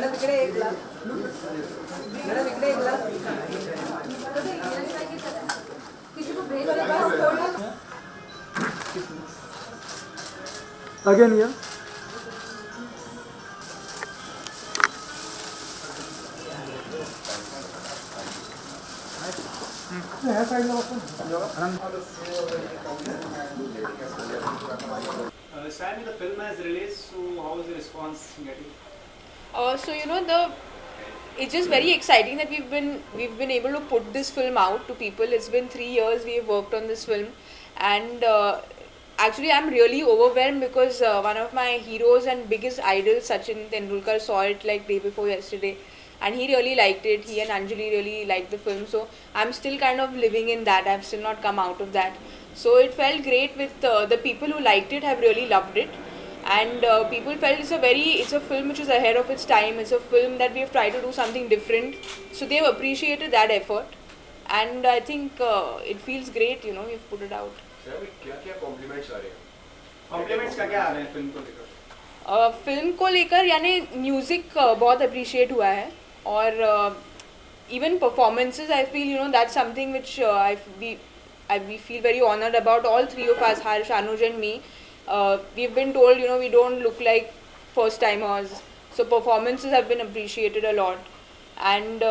Madam इकडे एक glass. Madam इकडे एक ग्लास. किसी को भेज अगेन या ह्या साईडला बसून Sammy, the film has released, so how is the response getting? So it's just very exciting that we've been able to put this film out to people. It's been 3 years we have worked on this film, and actually I'm really overwhelmed because one of my heroes and biggest idols, Sachin Tendulkar, saw it like day before yesterday, and he really liked it. He and Anjali really liked the film, so I'm still kind of living in that. I've still not come out of that. So it felt great with the people who liked it have really loved it, and people felt it's a film which is ahead of its time. It's a film that we have tried to do something different, so they've appreciated that effort, and I think it feels great. We've put it out. Sir क्या compliments आ रहे हैं? Compliments का क्या आ रहे हैं film को लेकर? Film को लेकर यानी म्यूज़िक बहुत अप्रिशिएट हुआ है, और even performances I feel that's something which we feel very honored about. All three of us, Harsh, Anuj and me, we've been told we don't look like first timers, so performances have been appreciated a lot, and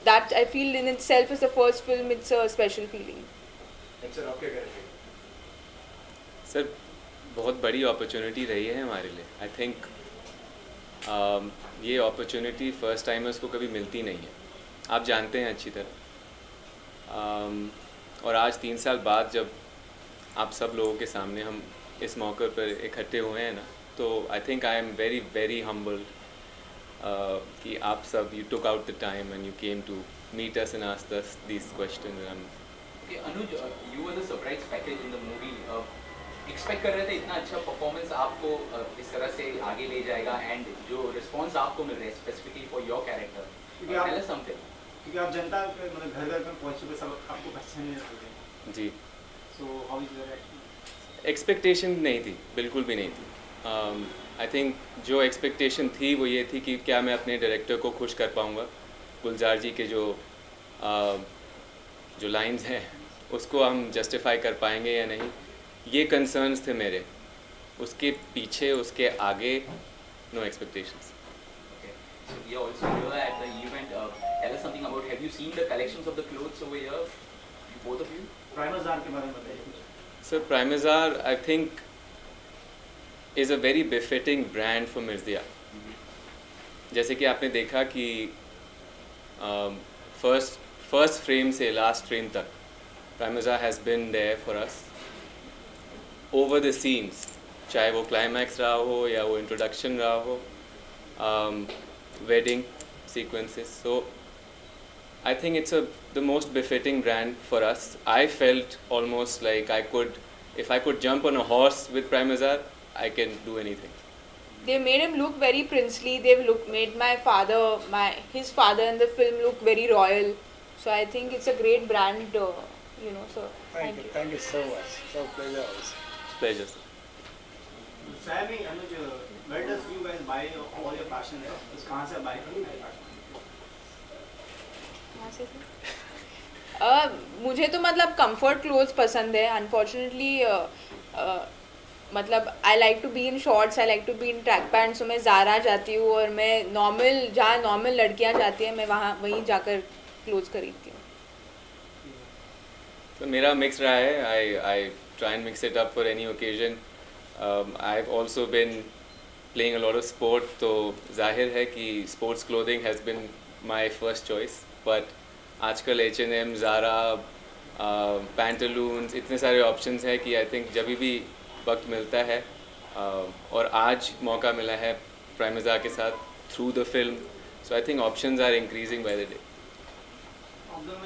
that I feel in itself is the first film. It's a special feeling. Sir आप क्या करेंगे? Sir बहुत बड़ी opportunity रही है हमारे लिए. I think ये अपॉर्चुनिटी फर्स्ट टाइमर्स को कभी मिलती नहीं है, आप जानते हैं अच्छी तरह. और आज 3 साल बाद जब आप सब लोगों के सामने हम इस मौके पर इकट्ठे हुए हैं ना, तो I think I am very very humbled कि आप सब you took out the time and you came to meet us and ask us these question. Anuj, you were the surprise package in the movie. Expect कर रहे थे इतना अच्छा performance आपको इस तरह से आगे ले जाएगा, एंड जो रिस्पांस आपको मिल रहा है specifically for your character, tell us something. क्योंकि आप जनता के मतलब घर घर में पहुंच चुके, सब आपको पहचानने लगे. जी, so how is your acting? Expectation नहीं थी, बिल्कुल भी नहीं थी. आई थिंक जो एक्सपेक्टेशन थी वो ये थी कि क्या मैं अपने डायरेक्टर को खुश कर पाऊँगा. गुलजार जी के जो लाइंस हैं उसको हम जस्टिफाई कर पाएंगे या नहीं, ये कंसर्न्स थे मेरे. उसके पीछे, उसके आगे, no expectations. So we are also here at the event. Tell us something about, have you seen the collections of the clothes over here, both of you? प्राइमजार के बारे में बताइए कुछ. सर प्राइमजार I think is a very befitting brand for Mirzya. जैसे कि आपने देखा कि फर्स्ट फ्रेम से लास्ट फ्रेम तक प्राइमजार has been there for us over the scenes, चाहे वो क्लाइमैक्स रहा हो या वो इंट्रोडक्शन रहा हो, wedding sequences. So I think it's the most befitting brand for us. I felt almost like if I could jump on a horse with Primazar, I can do anything. They made him look very princely. Made his father in the film look very royal. So I think it's a great brand, So thank you. Thank you so much. So pleasure. Pleasure, sir. Sammy, Anuj, where does you guys buy all your fashion? कहाँ से buy करते हैं fashion? मुझे तो मतलब comfort clothes पसंद है. Unfortunately मतलब I like to be in shorts, I like to be in track pants. तो मैं ज़ारा जाती हूँ, और मैं जहाँ नॉर्मल लड़कियाँ जाती हैं, मैं वहीं जाकर क्लोथ्स खरीदती हूँ. तो मेरा मिक्स रहा है. I try and mix it up for any occasion. I have also been playing a lot of sport, तो जाहिर है कि sports clothing has been my first choice. But आजकल H&M, ज़ारा, पैंटलून्स, इतने सारे ऑप्शंस हैं कि आई थिंक जब भी वक्त मिलता है, और आज मौका मिला है प्राइमजार के साथ through the film, so I think options are increasing by the day. आप दोनों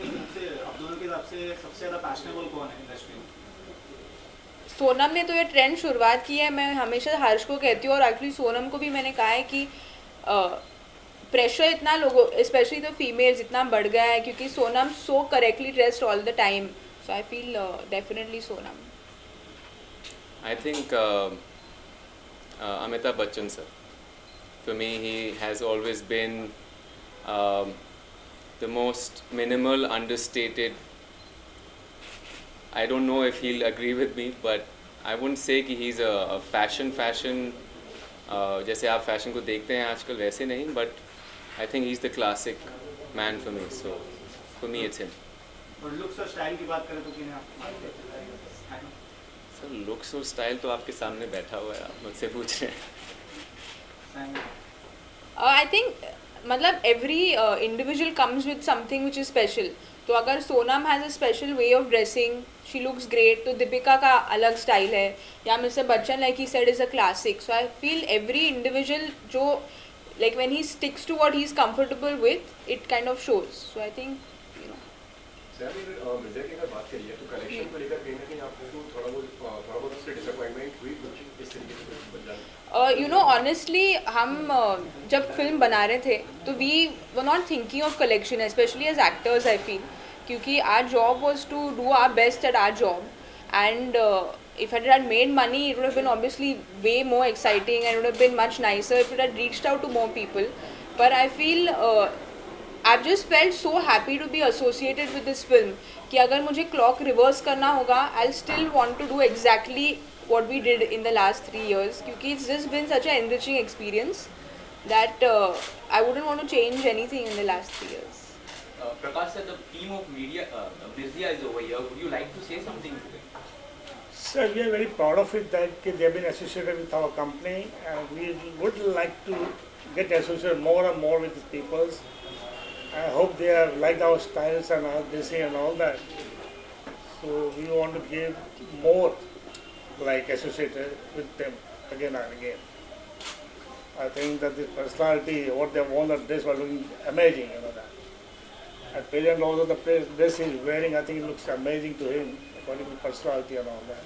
के हिसाब से सबसे ज़्यादा फैशनेबल कौन है इंडस्ट्री में? सोनम ने तो ये ट्रेंड शुरुआत की है. मैं हमेशा हर्ष को कहती हूँ, और एक्चुअली सोनम को भी मैंने कहा है कि प्रेशर इतना लोगों, स्पेशली द फीमेल्स, इतना बढ़ गया है क्योंकि Sonam so correctly dressed all the time. So I feel definitely Sonam. I think Amitabh Bachchan sir. For me, he has always been the most minimal, understated. I don't know if he'll agree with me, but I wouldn't say कि he's a fashion जैसे आप fashion को देखते हैं आजकल वैसे नहीं, but I think he's the classic man for me. So for me, it's him. और लुक्स और स्टाइल की बात करें तो किन्हें आप मानते हैं? सर लुक्स और स्टाइल तो आपके सामने बैठा हुआ है, आप मुझसे पूछ रहे हैं. I think मतलब every individual comes with something which is special. तो अगर Sonam has a special way of dressing, she looks great. तो दीपिका का अलग स्टाइल है, या mister Bachchan like he said is a classic. So I feel every individual जो like when he sticks to what he's comfortable with, it kind of shows. So I think Sami Mirza की अगर बात करिए तो कलेक्शन को लेकर कहीं ना कहीं आपको थोड़ा बहुत उससे डिसअपॉइंटमेंट हुई कुछ इस तरीके से बन जाना. you know honestly हम जब फिल्म बना रहे थे तो we were not thinking of collection, especially as actors I feel, क्योंकि our job was to do our best at our job, and if it had made money it would have been obviously way more exciting and it would have been much nicer if it had reached out to more people. But I feel I've just felt so happy to be associated with this film कि अगर मुझे clock reverse करना होगा I'll still want to do exactly what we did in the last 3 years, क्योंकि it's just been such an enriching experience that I wouldn't want to change anything in the last 3 years. Prakash sir, the team of media, Mirzia is over here. Would you like to say something to them? Sir, we are very proud of it that they have been associated with our company, and we would like to get associated more and more with the people. I hope they have liked our styles and our dressing and all that. So we want to give more like associated with them again and again. I think that the personality, what they worn the dress was looking amazing, you know that. At present also the dress he is wearing, I think it looks amazing to him, according to personality and all that.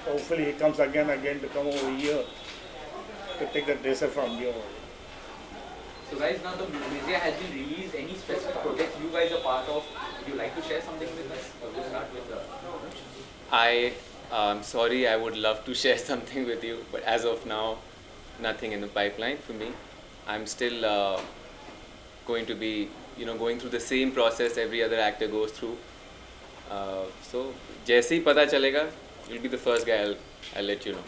Hopefully he comes again to come over here to take the dresser from here. So guys, now the Mirzia has been released. Any specific projects you guys are part of? Would you like to share something with us? We'll start with I'm sorry, I would love to share something with you, but as of now, nothing in the pipeline for me. I'm still going to be, going through the same process every other actor goes through. So, जैसे ही पता चलेगा, you'll be the first guy. I'll let you know.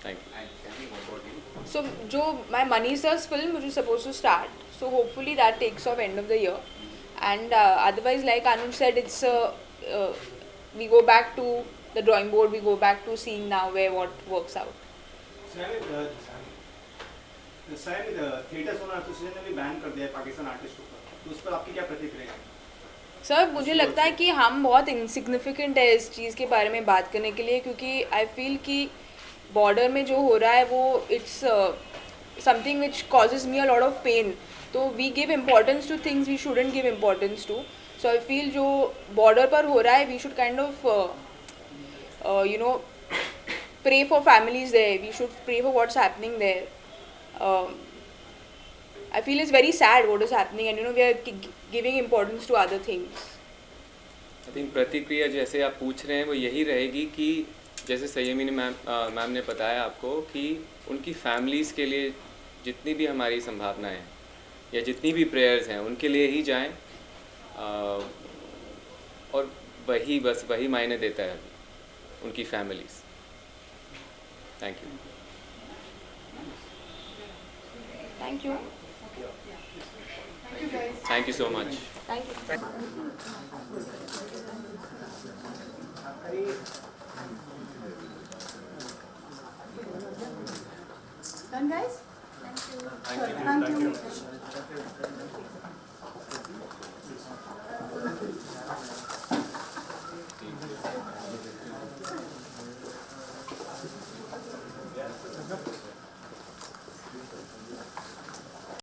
Thank you. And Sammy, what about you? So जो my Money Sir's film which is supposed to start, so hopefully that takes off end of the year, and otherwise like Anuj said, it's we go back to the drawing board, we go back to seeing now where what works out. सैमी theatres owner association ने भी ban कर दिया है Pakistan artist को, तो उस पर आपकी क्या प्रतिक्रिया है? सर मुझे लगता है कि हम बहुत इनसिग्निफिकेंट है इस चीज़ के बारे में बात करने के लिए, क्योंकि आई फील कि बॉर्डर में जो हो रहा है वो it's something which causes me a lot of pain. तो we give importance to things we shouldn't give importance to. So I feel जो बॉर्डर पर हो रहा है we should kind of pray for families there, we should pray for what's happening there. I feel it's very sad what is happening, and we are giving importance to other things. I think प्रतिक्रिया जैसे आप पूछ रहे हैं वो यही रहेगी कि जैसे संयमी मैम ने बताया आपको कि उनकी फैमिलीज़ के लिए जितनी भी हमारी संभावनाएं हैं या जितनी भी प्रेयर्स हैं उनके लिए ही जाएं, और वही मायने देता है उनकी families. Thank you. Thank you. Thank you so much. Thank you. Done, guys? Thank you. Thank you.